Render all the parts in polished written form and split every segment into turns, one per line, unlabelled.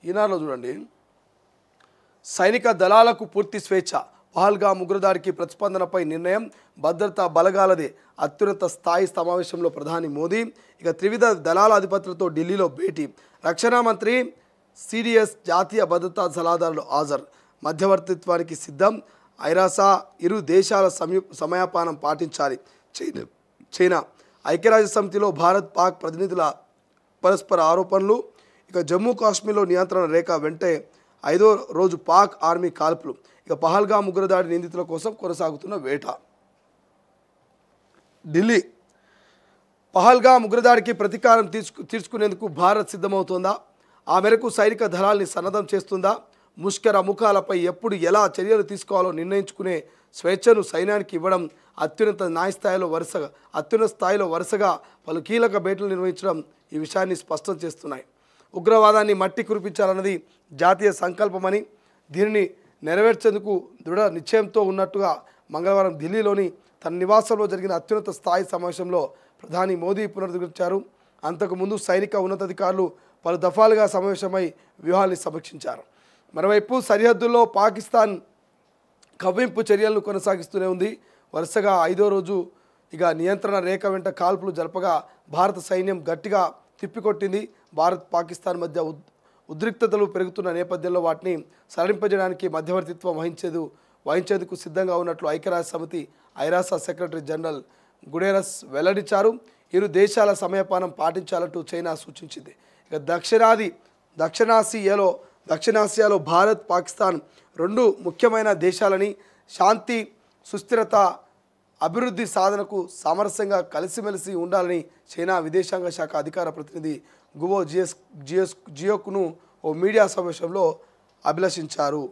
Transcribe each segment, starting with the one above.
ఈనాడులో చూడండి, సైనిక దళాలకు పూర్తి స్వేచ్ఛ, పహల్గామ్ ఉగ్రదాడికి ప్రతిస్పందనపై నిర్ణయం, భద్రతా బలగాలదే అత్యున్నత స్థాయి సమావేశంలో ప్రధాని మోదీ. ఇక త్రివిధ దళాల అధిపతులతో ఢిల్లీలో భేటీ, రక్షణ మంత్రి సిడిఎస్ జాతీయ భద్రతా సలహాదారులు హాజరు, మధ్యవర్తిత్వానికి సిద్ధం, ఐరాసా ఇరు దేశాల సమయాపానం పాటించాలి. చైనా ఐక్యరాజ్య సమితిలో భారత్ పాక్ ప్రతినిధుల పరస్పర ఆరోపణలు. ఇక జమ్మూ కాశ్మీర్లో నియంత్రణ రేఖ వెంటే 5వ రోజు పాక్ ఆర్మీ కాల్పులు. ఇక పహల్గామ్ ఉగ్రదాడి నిందితుల కోసం కొనసాగుతున్న వేట. ఢిల్లీ, పహల్గామ్ ఉగ్రదాడికి ప్రతీకారం తీర్చుకునేందుకు భారత్ సిద్ధమవుతోందా? ఆ మేరకు సైనిక దళాల్ని సన్నద్ధం చేస్తుందా? ముష్కర ముఖాలపై ఎప్పుడు ఎలా చర్యలు తీసుకోవాలో నిర్ణయించుకునే స్వేచ్ఛను సైన్యానికి ఇవ్వడం, అత్యున్నత స్థాయిలో వరుసగా పలు కీలక భేటీలు నిర్వహించడం ఈ విషయాన్ని స్పష్టం చేస్తున్నాయి. ఉగ్రవాదాన్ని మట్టి కురిపించాలన్నది జాతీయ సంకల్పమని, దీనిని నెరవేర్చేందుకు దృఢ నిశ్చయంతో ఉన్నట్టుగా మంగళవారం ఢిల్లీలోని తన నివాసంలో జరిగిన అత్యున్నత స్థాయి సమావేశంలో ప్రధాని మోదీ పునరుద్ధరించారు. అంతకుముందు సైనిక ఉన్నతాధికారులు పలు దఫాలుగా సమావేశమై వ్యూహాన్ని సమీక్షించారు. మరోవైపు సరిహద్దుల్లో పాకిస్తాన్ కవ్వింపు చర్యలను కొనసాగిస్తూనే ఉంది. వరుసగా 5వ రోజు ఇక నియంత్రణ రేఖ వెంట కాల్పులు జరపగా భారత సైన్యం గట్టిగా తిప్పికొట్టింది. భారత్ పాకిస్తాన్ మధ్య ఉద్రిక్తతలు పెరుగుతున్న నేపథ్యంలో వాటిని సడలింపజేయడానికి మధ్యవర్తిత్వం వహించేందుకు సిద్ధంగా ఉన్నట్లు ఐక్యరాజ్య సమితి ఐరాసా సెక్రటరీ జనరల్ గుడెరస్ వెల్లడించారు. ఇరు దేశాల సమయపానం పాటించాలంటూ చైనా సూచించింది. ఇక దక్షిణాసియాలో భారత్ పాకిస్తాన్ రెండు ముఖ్యమైన దేశాలని, శాంతి సుస్థిరత అభివృద్ధి సాధనకు సామరస్యంగా కలిసిమెలిసి ఉండాలని చైనా విదేశాంగ శాఖ అధికార ప్రతినిధి గువో జియోకును ఓ మీడియా సమావేశంలో అభిలషించారు.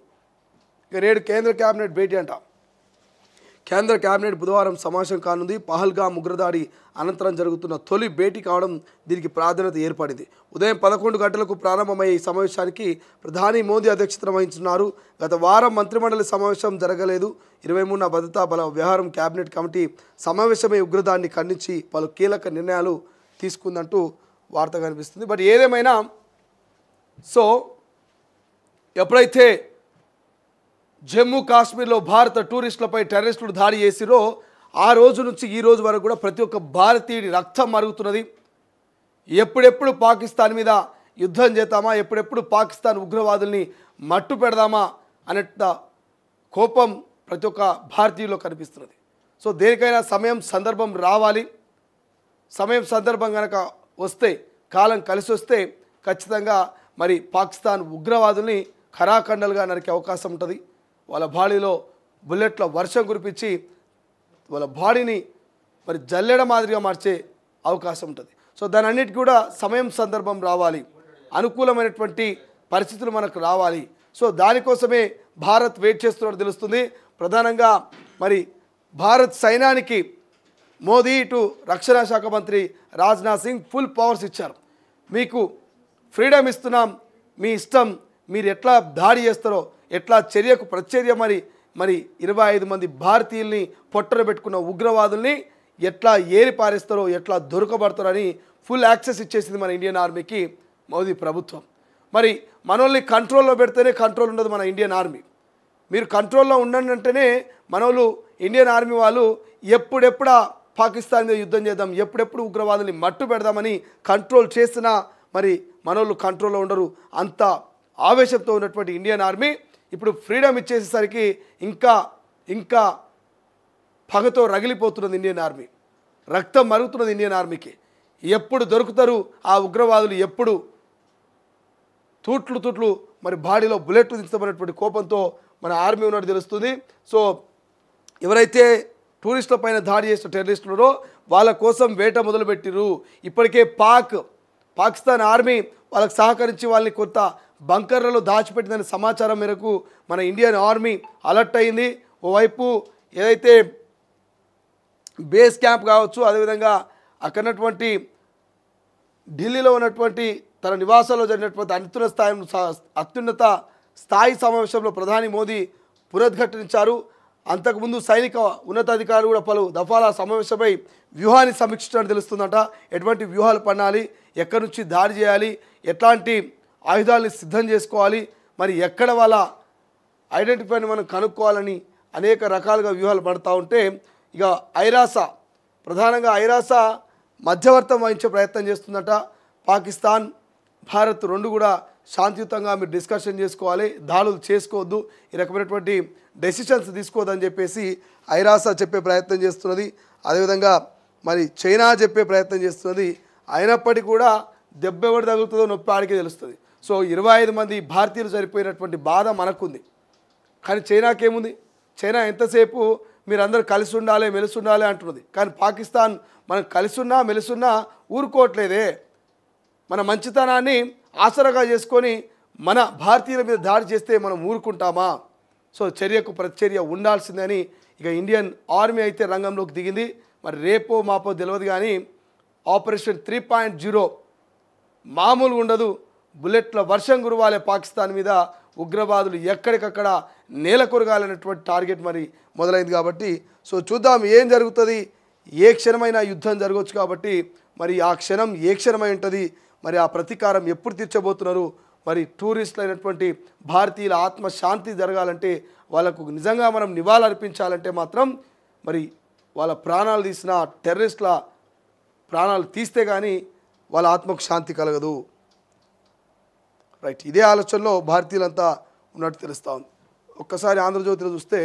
ఇక నేడు కేంద్ర కేబినెట్ భేటీ అంట. కేంద్ర కేబినెట్ బుధవారం సమావేశం కానుంది. పహల్గామ్ ఉగ్రదాడి అనంతరం జరుగుతున్న తొలి భేటీ కావడం దీనికి ప్రాధాన్యత ఏర్పడింది. ఉదయం 11 గంటలకు ప్రారంభమయ్యే ఈ సమావేశానికి ప్రధాని మోదీ అధ్యక్షతన వహించున్నారు. గత వారం మంత్రిమండలి సమావేశం జరగలేదు. 23న భద్రతా బల వ్యవహారం కేబినెట్ కమిటీ సమావేశమై ఉగ్రదాడిని ఖండించి పలు కీలక నిర్ణయాలు తీసుకుందంటూ వార్త కనిపిస్తుంది. బట్ ఏదేమైనా ఎప్పుడైతే జమ్మూ కాశ్మీర్లో భారత టూరిస్టులపై టెర్రరిస్టులు దాడి చేసిరో ఆ రోజు నుంచి ఈ రోజు వరకు కూడా ప్రతి ఒక్క భారతీయుడి రక్తం మరుగుతున్నది. ఎప్పుడెప్పుడు పాకిస్తాన్ మీద యుద్ధం చేద్దామా, ఎప్పుడెప్పుడు పాకిస్తాన్ ఉగ్రవాదుల్ని మట్టు పెడదామా అన్నట్ట కోపం ప్రతి ఒక్క భారతీయుల్లో కనిపిస్తున్నది. సో దేనికైనా సమయం సందర్భం రావాలి. సందర్భం కనుక వస్తే, కాలం కలిసి వస్తే ఖచ్చితంగా మరి పాకిస్తాన్ ఉగ్రవాదుల్ని ఖరాఖండలుగా నరికే అవకాశం ఉంటుంది. వాళ్ళ బాడీలో బుల్లెట్ల వర్షం కురిపించి వాళ్ళ బాడీని మరి జల్లెడ మాదిరిగా మార్చే అవకాశం ఉంటుంది. సో దాని అన్నిటికీ కూడా సమయం సందర్భం రావాలి, అనుకూలమైనటువంటి పరిస్థితులు మనకు రావాలి. సో దానికోసమే భారత్ వెయిట్ చేస్తున్నట్టు తెలుస్తుంది. ప్రధానంగా మరి భారత్ సైన్యానికి మోదీ ఇటు రక్షణ శాఖ మంత్రి రాజ్నాథ్ సింగ్ ఫుల్ పవర్స్ ఇచ్చారు. మీకు ఫ్రీడమ్ ఇస్తున్నాం, మీ ఇష్టం, మీరు ఎట్లా దాడి చేస్తారో, ఎట్లా చర్యకు ప్రతిచర్య మరి 25 మంది భారతీయుల్ని పొట్టన పెట్టుకున్న ఉగ్రవాదుల్ని ఎట్లా ఏరి పారేస్తారో, ఎట్లా దొరకబడతారో అని ఫుల్ యాక్సెస్ ఇచ్చేసింది మన ఇండియన్ ఆర్మీకి మోదీ ప్రభుత్వం. మరి మనోళ్ళని కంట్రోల్లో పెడితేనే కంట్రోల్ ఉండదు మన ఇండియన్ ఆర్మీ. మీరు కంట్రోల్లో ఉండండి అంటేనే మనోళ్ళు ఇండియన్ ఆర్మీ వాళ్ళు ఎప్పుడెప్పుడా పాకిస్తాన్ మీద యుద్ధం చేద్దాం, ఎప్పుడెప్పుడు ఉగ్రవాదుల్ని మట్టు పెడదామని కంట్రోల్ చేసినా మరి మనోళ్ళు కంట్రోల్లో ఉండరు. అంత ఆవేశంతో ఉన్నటువంటి ఇండియన్ ఆర్మీ ఇప్పుడు ఫ్రీడమ్ ఇచ్చేసేసరికి ఇంకా పగతో రగిలిపోతున్నది ఇండియన్ ఆర్మీ. రక్తం మరుగుతున్నది ఇండియన్ ఆర్మీకి. ఎప్పుడు దొరుకుతారు ఆ ఉగ్రవాదులు, ఎప్పుడు తూట్లు మరి బాడీలో బుల్లెట్లు దించబడినటువంటి కోపంతో మన ఆర్మీ ఉన్నట్టు తెలుస్తుంది. సో ఎవరైతే టూరిస్టుల పైన దాడి చేసిన టెర్రరిస్టులలో వాళ్ళ కోసం వేట మొదలుపెట్టిరు. ఇప్పటికే పాకిస్తాన్ ఆర్మీ వాళ్ళకి సహకరించి వాళ్ళని కొంత బంకర్లలో దాచిపెట్టిందనే సమాచారం మేరకు మన ఇండియన్ ఆర్మీ అలర్ట్ అయింది. ఓవైపు ఏదైతే బేస్ క్యాంప్ కావచ్చు, అదేవిధంగా అక్కడటువంటి ఢిల్లీలో ఉన్నటువంటి తన నివాసాల్లో జరిగినటువంటి అత్యున్నత స్థాయి సమావేశంలో ప్రధాని మోదీ పునరుద్ఘాటించారు. అంతకుముందు సైనిక ఉన్నతాధికారులు కూడా పలు దఫాల సమావేశమై వ్యూహాన్ని సమీక్షించడం తెలుస్తుందట. ఎటువంటి వ్యూహాలు పన్నాలి, ఎక్కడి నుంచి దాడి చేయాలి, ఎట్లాంటి ఆయుధాలని సిద్ధం చేసుకోవాలి. మరి ఎక్కడ వాళ్ళ ఐడెంటిఫైని మనం కనుక్కోవాలని అనేక రకాలుగా వ్యూహాలు పడతా ఉంటే ఇక ఐరాస ప్రధానంగా మధ్యవర్తం వహించే ప్రయత్నం చేస్తుందట. పాకిస్తాన్ భారత్ రెండు కూడా శాంతియుతంగా మీరు డిస్కషన్ చేసుకోవాలి, దాడులు చేసుకోవద్దు, ఈ రకమైనటువంటి డెసిషన్స్ తీసుకోవద్దని చెప్పేసి ఐరాస చెప్పే ప్రయత్నం చేస్తున్నది. అదేవిధంగా మరి చైనా చెప్పే ప్రయత్నం చేస్తున్నది. అయినప్పటికీ కూడా దెబ్బ ఎవరు తగులుతుందో నొప్పి ఆడికే తెలుస్తుంది. సో 25 మంది భారతీయులు చనిపోయినటువంటి బాధ మనకుంది, కానీ చైనాకేముంది? చైనా ఎంతసేపు మీరందరూ కలిసి ఉండాలి మెలిసి ఉండాలి అంటున్నది. కానీ పాకిస్తాన్ మనం కలిసి ఉన్నా మెలిసున్నా ఊరుకోవట్లేదే. మన మంచితనాన్ని ఆసరాగా చేసుకొని మన భారతీయుల మీద దాడి చేస్తే మనం ఊరుకుంటామా? సో చర్యకు ప్రతిచర్య ఉండాల్సిందని ఇక ఇండియన్ ఆర్మీ అయితే రంగంలోకి దిగింది. మరి రేపో మాపో తెలియదు, కానీ ఆపరేషన్ 3.0 మామూలుగా ఉండదు. బుల్లెట్ల వర్షం కురవాలే పాకిస్తాన్ మీద, ఉగ్రవాదులు ఎక్కడికక్కడ నేల కొరగాలనేటువంటి టార్గెట్ మరి మొదలైంది. కాబట్టి సో చూద్దాం ఏం జరుగుతుంది. ఏ క్షణమైనా యుద్ధం జరగవచ్చు. కాబట్టి మరి ఆ క్షణం ఏ క్షణమై ఉంటుంది, మరి ఆ ప్రతీకారం ఎప్పుడు తీర్చబోతున్నారు? మరి టూరిస్టులు అయినటువంటి భారతీయుల ఆత్మశాంతి జరగాలంటే, వాళ్ళకు నిజంగా మనం నివాళులర్పించాలంటే మాత్రం మరి వాళ్ళ ప్రాణాలు తీసిన టెర్రరిస్టుల ప్రాణాలు తీస్తే కానీ వాళ్ళ ఆత్మకు శాంతి కలగదు. రైట్, ఇదే ఆలోచనలో భారతీయులంతా ఉన్నట్టు తెలుస్తూ ఉంది. ఒక్కసారి ఆంధ్రజ్యోతిలో చూస్తే